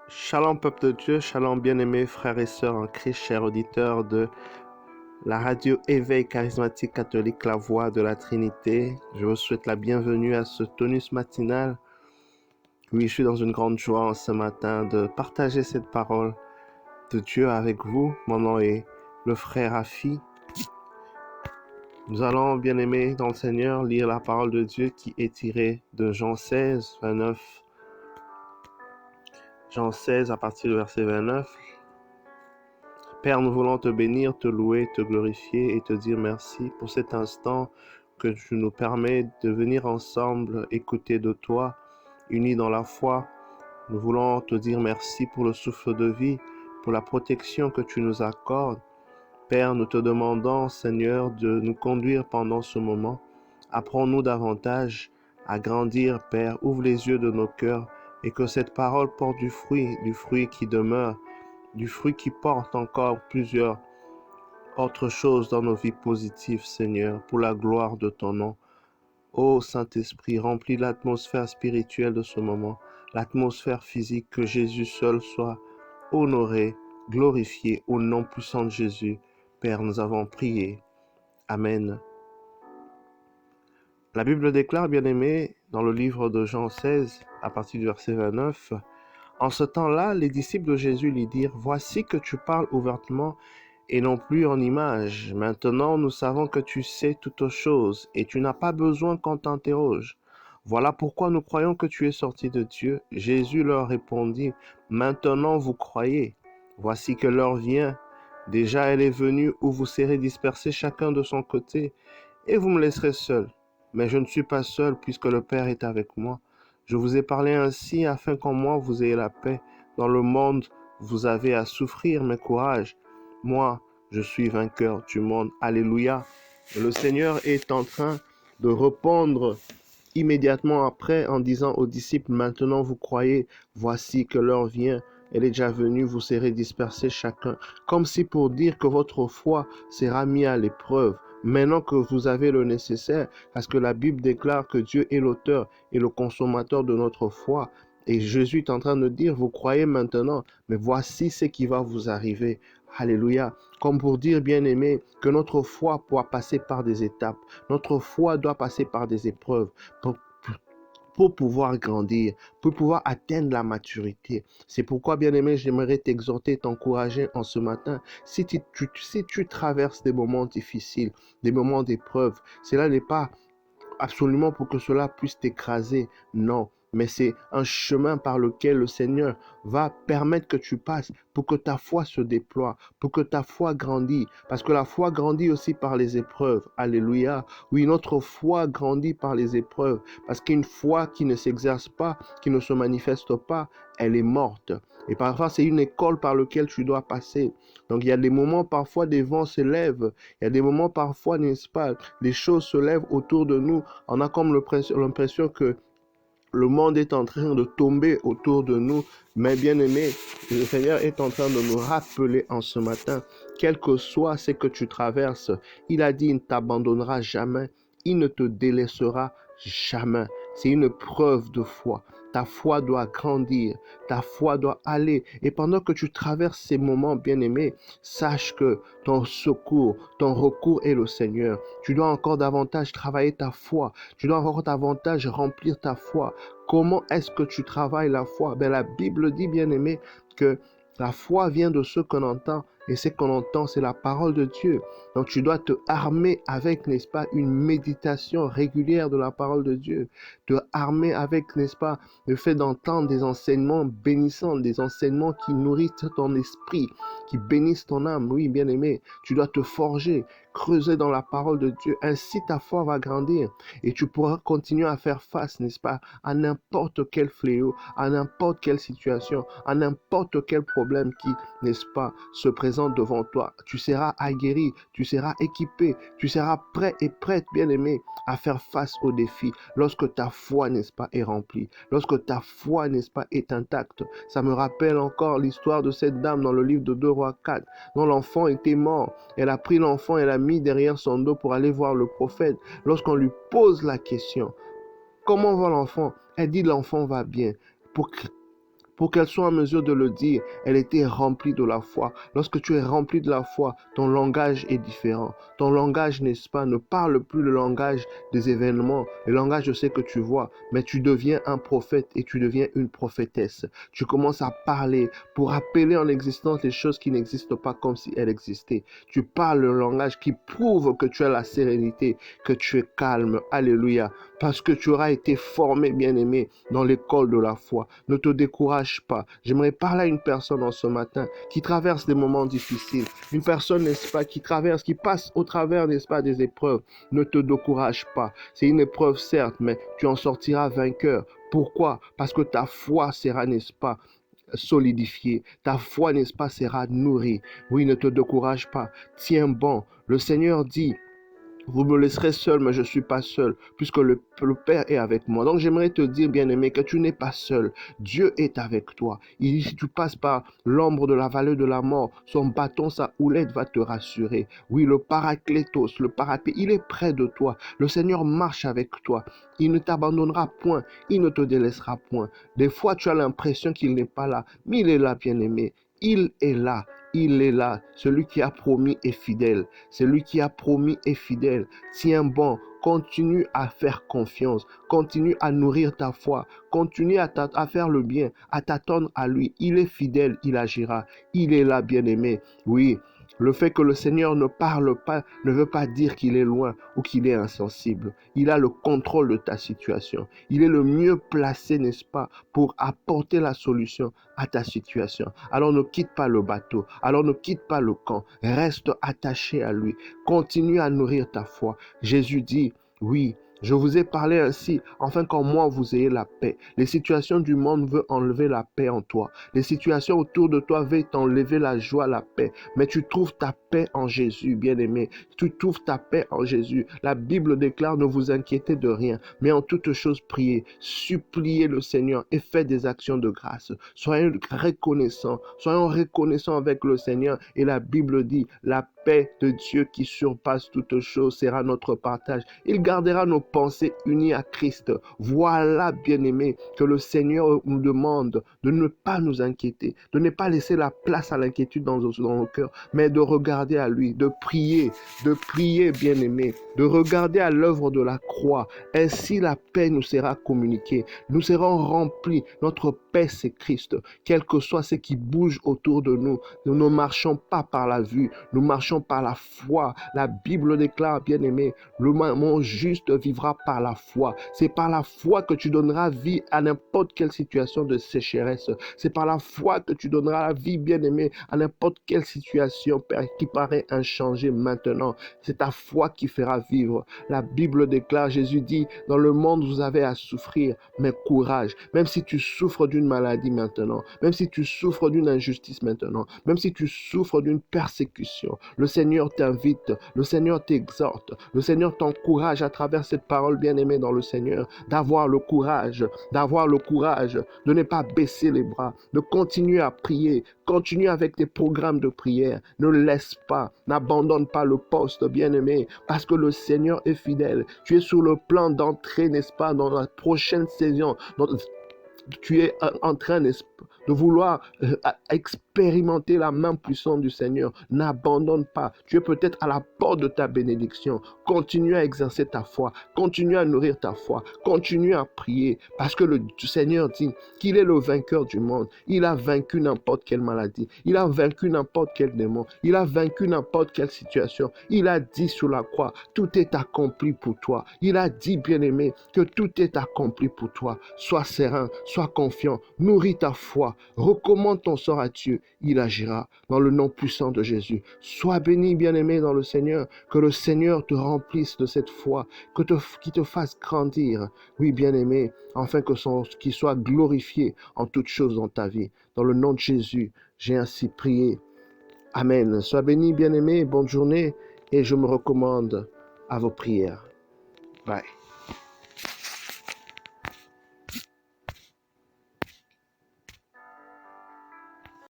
Shalom peuple de Dieu, shalom bien-aimés frères et sœurs en Christ, chers auditeurs de la radio Éveil charismatique catholique La Voix de la Trinité. Je vous souhaite la bienvenue à ce tonus matinal. Oui, je suis dans une grande joie ce matin de partager cette parole de Dieu avec vous. Mon nom est le frère Afi. Nous allons, bien-aimés dans le Seigneur, lire la parole de Dieu qui est tirée de Jean 16, 29. Jean 16 à partir du verset 29. Père, nous voulons te bénir, te louer, te glorifier et te dire merci pour cet instant que tu nous permets de venir ensemble écouter de toi, unis dans la foi. Nous voulons te dire merci pour le souffle de vie, pour la protection que tu nous accordes. Père, nous te demandons, Seigneur, de nous conduire pendant ce moment. Apprends-nous davantage à grandir, Père. Ouvre les yeux de nos cœurs et que cette parole porte du fruit qui demeure, du fruit qui porte encore plusieurs autres choses dans nos vies positives, Seigneur, pour la gloire de ton nom. Ô Saint-Esprit, remplis l'atmosphère spirituelle de ce moment, l'atmosphère physique, que Jésus seul soit honoré, glorifié au nom puissant de Jésus. Père, nous avons prié. Amen. La Bible déclare, bien-aimés, dans le livre de Jean 16, à partir du verset 29, « En ce temps-là, les disciples de Jésus lui dirent, « Voici que tu parles ouvertement et non plus en images. Maintenant, nous savons que tu sais toutes choses et tu n'as pas besoin qu'on t'interroge. Voilà pourquoi nous croyons que tu es sorti de Dieu. » Jésus leur répondit, « Maintenant vous croyez. Voici que l'heure vient. Déjà elle est venue où vous serez dispersés chacun de son côté et vous me laisserez seul. Mais je ne suis pas seul puisque le Père est avec moi. Je vous ai parlé ainsi afin qu'en moi vous ayez la paix. Dans le monde, vous avez à souffrir, mais courage. Moi, je suis vainqueur du monde. Alléluia. » Le Seigneur est en train de répondre immédiatement après en disant aux disciples, « Maintenant vous croyez, voici que l'heure vient. Elle est déjà venue, vous serez dispersés chacun. » Comme si pour dire que votre foi sera mise à l'épreuve. Maintenant que vous avez le nécessaire, parce que la Bible déclare que Dieu est l'auteur et le consommateur de notre foi. Et Jésus est en train de dire, vous croyez maintenant, mais voici ce qui va vous arriver. Alléluia. Comme pour dire, bien-aimé, que notre foi doit passer par des étapes. Notre foi doit passer par des épreuves pour pouvoir grandir, pour pouvoir atteindre la maturité. C'est pourquoi, bien-aimé, j'aimerais t'exhorter, t'encourager en ce matin. Si tu traverses des moments difficiles, des moments d'épreuve, cela n'est pas absolument pour que cela puisse t'écraser, non. Mais c'est un chemin par lequel le Seigneur va permettre que tu passes pour que ta foi se déploie, pour que ta foi grandisse. Parce que la foi grandit aussi par les épreuves. Alléluia. Oui, notre foi grandit par les épreuves. Parce qu'une foi qui ne s'exerce pas, qui ne se manifeste pas, elle est morte. Et parfois, c'est une école par laquelle tu dois passer. Donc, il y a des moments, parfois, des vents se lèvent. Il y a des moments, parfois, n'est-ce pas, les choses se lèvent autour de nous. On a comme l'impression que le monde est en train de tomber autour de nous. Mais bien aimé, le Seigneur est en train de nous rappeler en ce matin, quel que soit ce que tu traverses, il a dit, il ne t'abandonnera jamais, il ne te délaissera jamais. C'est une preuve de foi. Ta foi doit grandir, ta foi doit aller. Et pendant que tu traverses ces moments, bien-aimés, sache que ton secours, ton recours est le Seigneur. Tu dois encore davantage travailler ta foi. Tu dois encore davantage remplir ta foi. Comment est-ce que tu travailles la foi? La Bible dit, bien-aimé, que la foi vient de ce qu'on entend. Et ce qu'on entend, c'est la parole de Dieu. Donc tu dois te armer avec, n'est-ce pas, une méditation régulière de la parole de Dieu. Te armer avec, n'est-ce pas, le fait d'entendre des enseignements bénissants, des enseignements qui nourrissent ton esprit, qui bénissent ton âme. Oui, bien-aimé, tu dois te forger, creuser dans la parole de Dieu. Ainsi, ta foi va grandir et tu pourras continuer à faire face, n'est-ce pas, à n'importe quel fléau, à n'importe quelle situation, à n'importe quel problème qui, n'est-ce pas, se présente devant toi. Tu seras aguerri, tu seras équipé, tu seras prêt et prête, bien-aimé, à faire face aux défis lorsque ta foi, n'est-ce pas, est remplie, lorsque ta foi, n'est-ce pas, est intacte. Ça me rappelle encore l'histoire de cette dame dans le livre de 2 Rois 4, dont l'enfant était mort. Elle a pris l'enfant et l'a mis derrière son dos pour aller voir le prophète. Lorsqu'on lui pose la question, comment va l'enfant? Elle dit, l'enfant va bien. pour qu'elle soit en mesure de le dire, elle était remplie de la foi. Lorsque tu es rempli de la foi, ton langage est différent. Ton langage, n'est-ce pas, ne parle plus le langage des événements, le langage de ce que tu vois, mais tu deviens un prophète et tu deviens une prophétesse. Tu commences à parler pour appeler en existence les choses qui n'existent pas comme si elles existaient. Tu parles le langage qui prouve que tu as la sérénité, que tu es calme. Alléluia. Parce que tu auras été formé, bien-aimé, dans l'école de la foi. Ne te décourage pas. J'aimerais parler à une personne en ce matin qui traverse des moments difficiles. Une personne, n'est-ce pas, qui passe au travers, n'est-ce pas, des épreuves. Ne te décourage pas. C'est une épreuve, certes, mais tu en sortiras vainqueur. Pourquoi? Parce que ta foi sera, n'est-ce pas, solidifiée. Ta foi, n'est-ce pas, sera nourrie. Oui, ne te décourage pas. Tiens bon. Le Seigneur dit: vous me laisserez seul, mais je ne suis pas seul, puisque le Père est avec moi. Donc j'aimerais te dire, bien-aimé, que tu n'es pas seul. Dieu est avec toi. Si tu passes par l'ombre de la vallée de la mort, son bâton, sa houlette va te rassurer. Oui, le Paraclétos, le Paraclet, il est près de toi. Le Seigneur marche avec toi. Il ne t'abandonnera point. Il ne te délaissera point. Des fois, tu as l'impression qu'il n'est pas là, mais il est là, bien-aimé. Il est là. Il est là. Celui qui a promis est fidèle. Celui qui a promis est fidèle. Tiens bon. Continue à faire confiance. Continue à nourrir ta foi. Continue à faire le bien, à t'attendre à lui. Il est fidèle, il agira. Il est là, bien-aimé. Oui. Le fait que le Seigneur ne parle pas ne veut pas dire qu'il est loin ou qu'il est insensible. Il a le contrôle de ta situation. Il est le mieux placé, n'est-ce pas, pour apporter la solution à ta situation. Alors ne quitte pas le bateau. Alors ne quitte pas le camp. Reste attaché à lui. Continue à nourrir ta foi. Jésus dit, oui, je vous ai parlé ainsi, afin qu'en moi vous ayez la paix. Les situations du monde veulent enlever la paix en toi. Les situations autour de toi veulent t'enlever la joie, la paix. Mais tu trouves ta paix en Jésus, bien-aimé. Tu trouves ta paix en Jésus. La Bible déclare: ne vous inquiétez de rien, mais en toute chose priez, suppliez le Seigneur et faites des actions de grâce. Soyons reconnaissants avec le Seigneur. Et la Bible dit: la paix de Dieu qui surpasse toute chose sera notre partage. Il gardera nos pensées unies à Christ. Voilà, bien-aimés, que le Seigneur nous demande de ne pas nous inquiéter, de ne pas laisser la place à l'inquiétude dans nos cœurs, mais de regarder à lui, de prier, bien-aimés, de regarder à l'œuvre de la croix. Ainsi, la paix nous sera communiquée. Nous serons remplis. Notre paix, c'est Christ. Quel que soit ce qui bouge autour de nous, nous ne marchons pas par la vue, nous marchons par la foi. La Bible déclare, bien-aimé, mon juste vivra par la foi. C'est par la foi que tu donneras vie à n'importe quelle situation de sécheresse. C'est par la foi que tu donneras la vie, bien-aimé, à n'importe quelle situation qui paraît inchangée maintenant. C'est ta foi qui fera vivre. La Bible déclare, Jésus dit, dans le monde vous avez à souffrir, mais courage. Même si tu souffres d'une maladie maintenant, même si tu souffres d'une injustice maintenant, même si tu souffres d'une persécution, le Seigneur t'invite, le Seigneur t'exhorte, le Seigneur t'encourage à travers cette parole, bien-aimée dans le Seigneur, d'avoir le courage, de ne pas baisser les bras, de continuer à prier, continue avec tes programmes de prière, ne laisse pas, n'abandonne pas le poste, bien-aimé, parce que le Seigneur est fidèle. Tu es sur le plan d'entrer, n'est-ce pas, dans la prochaine saison, tu es en train de vouloir expérimenter la main puissante du Seigneur. N'abandonne pas. Tu es peut-être à la porte de ta bénédiction. Continue à exercer ta foi. Continue à nourrir ta foi. Continue à prier. Parce que le Seigneur dit qu'il est le vainqueur du monde. Il a vaincu n'importe quelle maladie. Il a vaincu n'importe quel démon. Il a vaincu n'importe quelle situation. Il a dit sur la croix, tout est accompli pour toi. Il a dit, bien-aimé, que tout est accompli pour toi. Sois serein, sois confiant. Nourris ta foi. Recommande ton sort à Dieu. Il agira dans le nom puissant de Jésus. Sois béni, bien-aimé dans le Seigneur. Que le Seigneur te remplisse de cette foi, qu'il te fasse grandir. Oui, bien-aimé, afin qu'il soit glorifié en toutes choses dans ta vie. Dans le nom de Jésus, j'ai ainsi prié. Amen. Sois béni, bien-aimé. Bonne journée et je me recommande à vos prières. Bye.